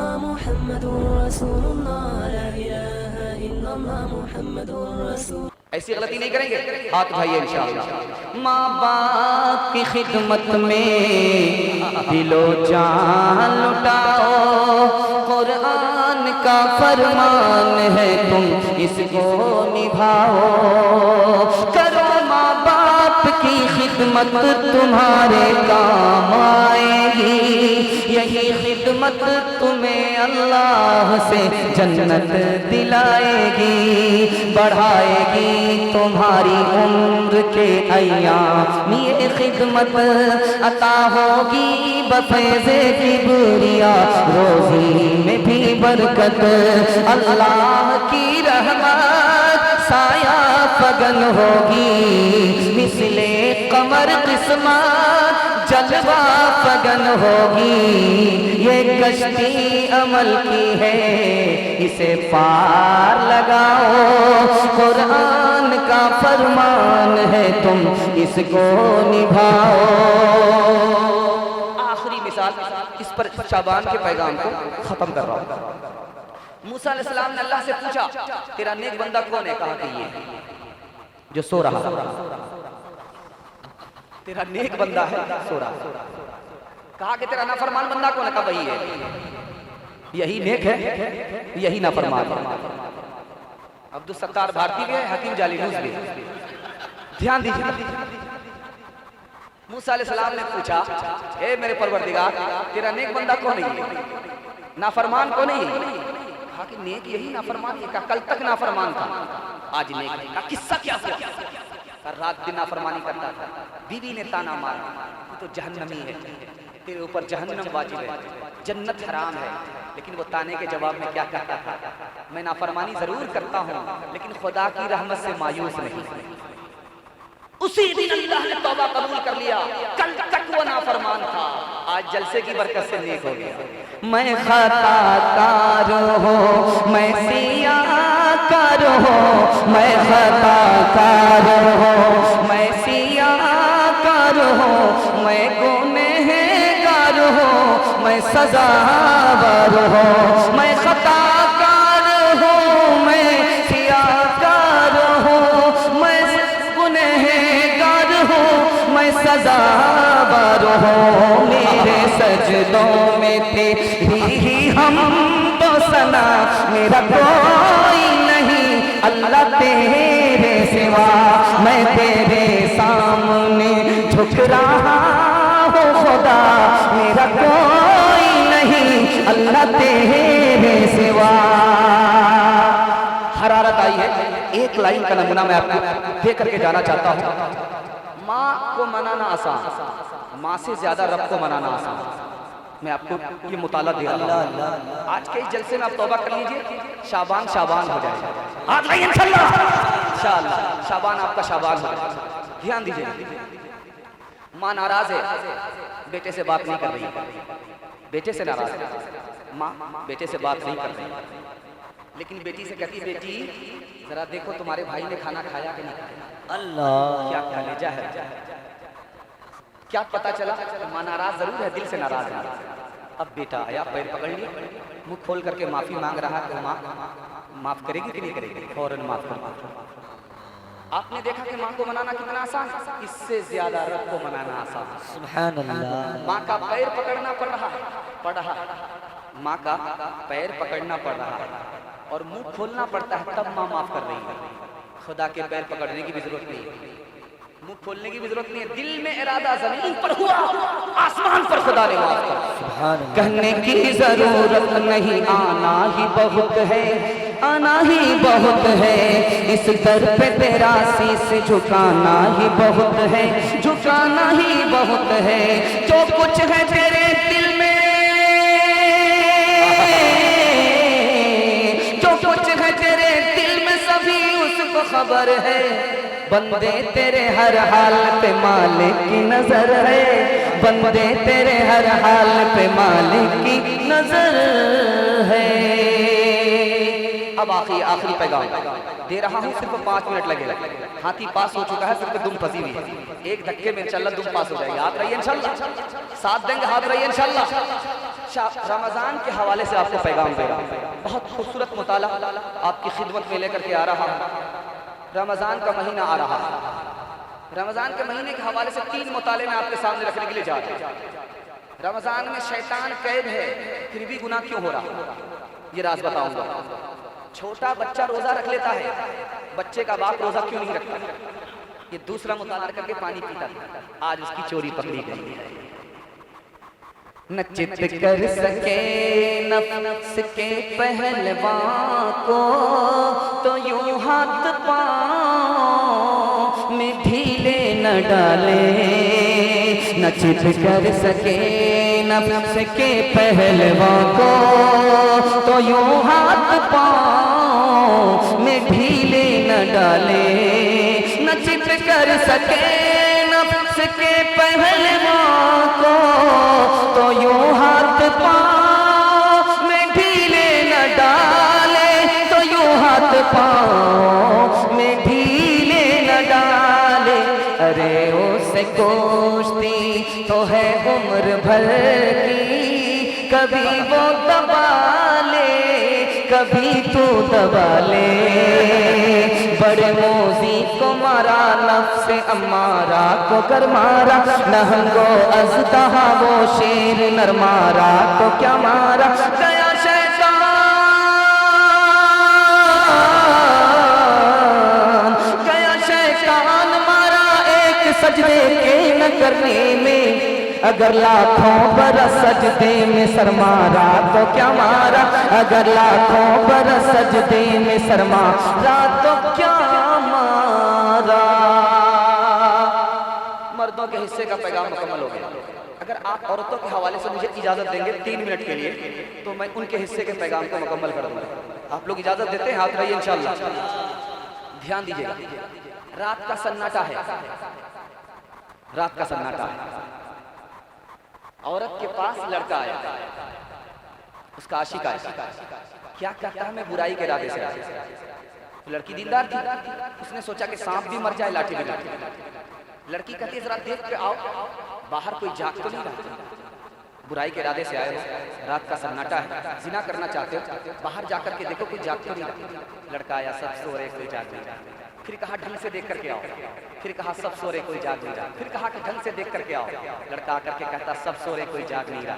الله محمد رسول الله لا إله إلا الله محمد رسول. ایسی غلطی نہیں کریں گے، ہاتھ اٹھائیے انشاءاللہ. ماں باپ کی خدمت میں دل و جان لٹاؤ، قرآن کا فرمان ہے تم اس کو نبھاؤ. کرو ماں باپ کی خدمت تمہارے کام آئے گی، یہی خدمت تمہیں اللہ سے جنت دلائے گی، بڑھائے گی تمہاری عمر کے ایام. یہ خدمت عطا ہوگی بفیض کبریا، روزی میں بھی برکت، اللہ کی رحمت سایہ فگن ہوگی، مثل قمر قسمت جلوہ فگن ہوگی. یہ کشتی عمل کی ہے اسے پار لگاؤ، قرآن کا فرمان ہے تم اس کو نبھاؤ. آخری مثال اس پر شعبان کے پیغام کو ختم کر رہا ہوں. موسیٰ علیہ السلام نے اللہ سے پوچھا تیرا نیک بندہ کون ہے؟ کہا کہ یہ جو سو رہا، تیرا نیک بندہ ہے سو رہا. کہا کہ تیرا نافرمان بندہ کون ہے؟ کہا وہی ہے. یہی نیک ہے، یہی نافرمان ہے. عبدالستار بھارتی بھی ہے، حکیم جالینوس بھی ہے. دھیان دیجئے. موسیٰ علیہ السلام نے پوچھا اے میرے پروردگار تیرا نیک بندہ کون ہے؟ نافرمان کون ہے؟ کہا کہ نیک یہی، نافرمان یہ. کہا کل تک نافرمان تھا، آج نیک ہے. کہا قصہ کیا ہوا؟ رات دن نافرمانی کرتا تھا، بیوی نے تانا مارا تو جہنمی ہے، تیرے اوپر جہنم واجب ہے، جنت حرام ہے. لیکن وہ تانے کے جواب میں کیا کہتا تھا؟ میں نافرمانی ضرور کرتا ہوں لیکن خدا کی رحمت سے مایوس نہیں. اسی دن اللہ نے توبہ قبول کر لیا. کل تک وہ نافرمان تھا، آج جلسے کی برکت سے نیک ہو گیا. میں خطا کار ہوں، میں سیاہ کار ہوں، میں خطا کار ہوں، میں سیاہ کار ہوں، میں گنہگار ہوں، میں سزاوار ہوں. میں خطا کار ہوں، میں سیاہ کار ہوں، میں گنہگار ہوں، میں سزاوار ہوں. میرے سجدوں میں تیری حمد و ثنا، میرا کوئی نہیں اللہ تیرے سوا. میں تیرے سامنے جھک رہا ہوں خدا، میرا کوئی نہیں اللہ تیرے سوا. حرارت آئی ہے. ایک لائن کا نمونہ میں آپ کو دے کر کے جانا چاہتا ہوں. ماں کو منانا آسان، ماں سے زیادہ رب کو منانا آسان. میں آپ کو یہ مطالعہ دے رہا ہوں. آج کے اس جلسے میں آپ توبہ کر لیجئے، شعبان ہو جائے گا. آج لائیں انشاءاللہ شعبان آپ کا شعبان ہو جائے گا. دھیان دیجئے. ماں ناراض ہے، بیٹے سے بات نہیں کر رہی، بیٹے سے ناراض ہے. ماں بیٹے سے بات نہیں کر رہی، لیکن بیٹی سے کہتی بیٹی ذرا دیکھو تمہارے بھائی نے کھانا کھایا کہ نہیں کھایا. اللہ کیا کلیجہ ہے. کیا پتا چلا؟ ماں ناراض ضرور ہے، دل سے ناراض ہے. اب بیٹا آیا، پیر پکڑ لیا، منہ کھول کر کے معافی مانگ رہا تو ماں معاف کرے گی کہ نہیں کرے گی؟ فوراً معاف کر. آپ نے دیکھا کہ ماں کو منانا کتنا آسان، اس سے زیادہ رب کو منانا آسان. سبحان اللہ. ماں کا پیر پکڑنا پڑ رہا ہے، ماں کا پیر پکڑنا پڑ رہا ہے اور منہ کھولنا پڑتا ہے، تب ماں معاف کر رہی ہے. خدا کے پیر پکڑنے کی بھی ضرورت نہیں ہے، منہ کھولنے کی بھی ضرورت نہیں ہے. دل میں ارادہ زمین پر ہوا، آسمان پر خدا نے معاف کر. کہنے کی ضرورت نہیں، آنا ہی بہت ہے، آنا ہی بہت ہے. اس در پہ تیرا سیس جھکانا ہی بہت ہے، جھکانا ہی بہت ہے. جو کچھ ہے تیرے دل میں، جو کچھ ہے تیرے دل میں سبھی اس کو خبر ہے. بندے تیرے ہر حال پہ مالک کی نظر ہے، بندے تیرے ہر حال پہ مالک کی نظر ہے. اب آخری پیغام دے رہا ہوں، صرف 5 منٹ لگے گا. ہاتھی پاس ہو چکا ہے، صرف دم پھنسی ہوئی ہے. ایک دھکے میں انشاءاللہ دم پاس ہو جائے گا. ہاتھ رہیے انشاءاللہ، ساتھ دیں گے، ہاتھ رہیے انشاءاللہ. رمضان کے حوالے سے آپ کو پیغام دے رہا ہوں، بہت خوبصورت مطالعہ آپ کی خدمت میں لے کر کے آ رہا ہوں۔ رمضان کا مہینہ آ رہا ہے، رمضان کے مہینے کے حوالے سے 3 مطالعے میں آپ کے سامنے رکھنے کے لیے جا رہا ہوں۔ رمضان میں شیطان قید ہے، پھر بھی گناہ کیوں ہو رہا، یہ راز بتاؤں گا۔ چھوٹا بچہ روزہ رکھ لیتا ہے، بچے کا باپ روزہ کیوں نہیں رکھتا؟ یہ دوسرا مطالعہ کر کے پانی پیتا تھا، آج اس کی چوری پکڑی گئی ہے۔ نہ چت کر سکے نفس کے پہلوان کو، تو یوں ہاتھ پاؤں میں ڈھیلے نہ ڈالے۔ نہ چت کر سکے نفس کے پہلوان کو، تو یوں ہاتھ پاؤں میں ڈھیلے نہ ڈالے۔ نہ چت کر سکے نفس کے پہلوان کو، تو یوں ہاتھ پاؤں میں ڈھیلے نہ ڈالے، تو یوں ہاتھ پاؤں میں ڈھیلے نہ ڈالے۔ ارے اسے کوشتی تو ہے عمر بھر کی، کبھی وہ دبا لے کبھی تو دبا لے۔ بڑے موزی کو مارا نفس امارہ کو کر مارا، نہنگ و اژدہا وہ شیر نر مارا تو کیا مارا۔ گیا شیطان گیا شیطان مارا ایک سجدے کے نہ کرنے میں، اگر لاکھوں برس سجدے میں سر مارا تو کیا مارا۔ اگر لاکھوں برس سجدے میں سر مارا تو کیا مارا۔ مردوں کے حصے کا پیغام مکمل ہو گیا۔ اگر آپ عورتوں کے حوالے سے مجھے اجازت دیں گے 3 منٹ کے لیے، تو میں ان کے حصے کے پیغام کو مکمل کر دوں گا۔ آپ لوگ اجازت دیتے ہیں؟ ہاتھ رہیے انشاءاللہ۔ دھیان دیجیے گا، رات کا سناٹا ہے، رات کا سناٹا ہے۔ عورت کے پاس لڑکا آیا، اس کا عاشق آیا، کیا کہتا ہے؟ میں برائی کے ارادے سے آیا۔ لڑکی دیندار تھی، اس نے سوچا کہ سانپ بھی مر جائے لاٹھی بھی مر جائے۔ لڑکی کہتی ہے ذرا دیکھ کے آؤ، باہر کوئی جاگ تو نہیں رہا۔ برائی کے ارادے سے آئے ہو، رات کا سناٹا ہے، زنا کرنا چاہتے ہو، باہر جا کر کے دیکھو کوئی جاگ تو نہیں رہا۔ لڑکا آیا، سب سو رہے کوئی جاگ نہیں رہا۔ پھر کہا ڈھنگ سے دیکھ کر کے آؤ، پھر کہا سب سو رہے کوئی جاگ نہیں رہا۔ پھر کہا کہ ڈھنگ سے دیکھ کر کے آؤ، لڑکا آ کر کے کہتا سب سو رہے کوئی جاگ نہیں رہا۔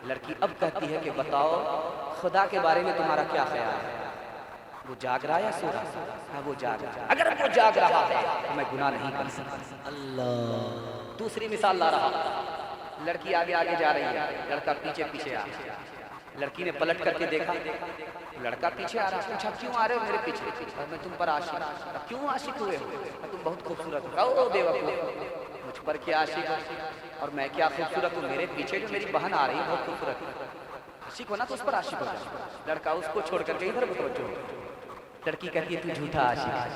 لڑکی اب کہتی ہے کہ بتاؤ خدا کے بارے میں تمہارا کیا خیال ہے، وہ جاگ رہا یا سو رہا؟ ہاں وہ جاگ رہا، اگر وہ جاگ رہا ہے تو میں گناہ نہیں کر سکتا۔ اللہ دوسری مثال لا رہا، لڑکی آگے آگے جا رہی ہے، لڑکا پیچھے پیچھے آ رہا۔ لڑکی نے پلٹ کر کے دیکھا، لڑکا پیچھے آ رہا، پوچھا کیوں آ رہے ہو میرے پیچھے؟ میں تم پر عاشق ہوں۔ کیوں عاشق ہوئے ہو؟ تم بہت خوبصورت ہو۔ او بیوقوف، مجھ پر کیا عاشق ہو اور میں کیا خوبصورت ہوں؟ میرے پیچھے جو میری بہن آ رہی ہے بہت خوبصورت ہے، عاشق ہونا تو اس پر عاشق ہو۔ لڑکا اس کو چھوڑ کر کے ادھر متوجہ ہو۔ لڑکی کہتی ہے تو جھوٹا عاشق ہے،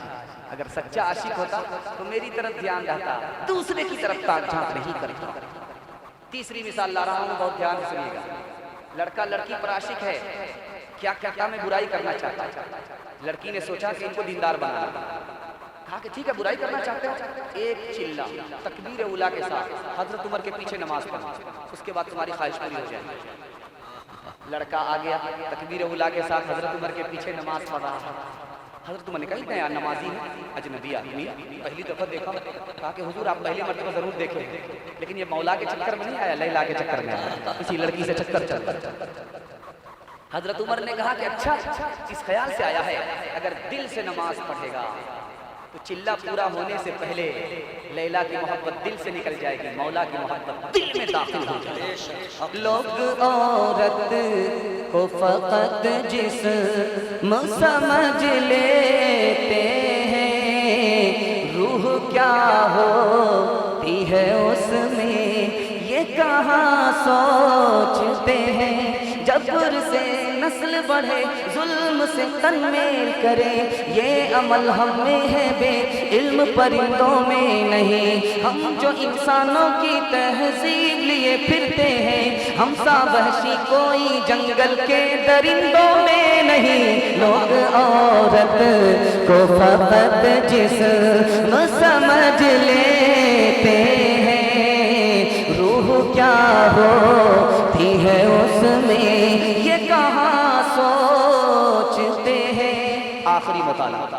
اگر سچا عاشق ہوتا تو میری طرف دھیان رہتا، دوسرے کی طرف تاک جھانک نہیں کرتا۔ تیسری مثال لا رہا ہوں، بہت دھیان سے سنیے گا۔ لڑکا لڑکی پر عاشق ہے، کیا کہتا میں برائی کرنا چاہتا ہوں۔ لڑکی نے سوچا کہ ان کو دیندار بنانا، کہا کہ ٹھیک ہے برائی کرنا چاہتے ہو، ایک چلہ تکبیر اولیٰ کے ساتھ حضرت عمر کے پیچھے نماز پڑھنا، اس کے بعد تمہاری خواہش پوری ہو جائے۔ لڑکا آ گیا، تکبیر اولیٰ کے ساتھ حضرت عمر کے پیچھے نماز پڑھ رہا ہے۔ حضرت عمر نے کہا نیا نمازی ہے، اجنبی آدمی، پہلی دفعہ دیکھا۔ کہا کہ حضور آپ پہلی مرتبہ ضرور دیکھیں، لیکن یہ مولا کے چکر میں نہیں آیا، لیلا کے چکر میں آیا، اسی لڑکی سے چکر چلتا۔ حضرت عمر نے کہا کہ اچھا اس خیال سے آیا ہے اگر دل سے نماز پڑھے گا تو چلہ پورا ہونے سے پہلے لیلا کی محبت دل سے نکل جائے گی، مولا کی محبت دل میں داخل ہو جائے گی۔ لوگ عورت کو فقط جسم سمجھ لیتے ہیں، روح کیا ہوتی ہے اس میں یہ کہاں سوچتے ہیں۔ جبر سے نسل بڑھے، ظلم سے تن میل کرے، یہ عمل ہم میں ہے بے علم پرندوں میں نہیں۔ ہم جو انسانوں کی تہذیب لیے پھرتے ہیں، ہم سا وحشی کوئی جنگل کے درندوں میں نہیں۔ لوگ عورت کو فقط جسم سمجھ لیتے ہیں، روح کیا ہوتی ہے اس میں یہ کہاں سوچتے ہیں. آخری مطالعہ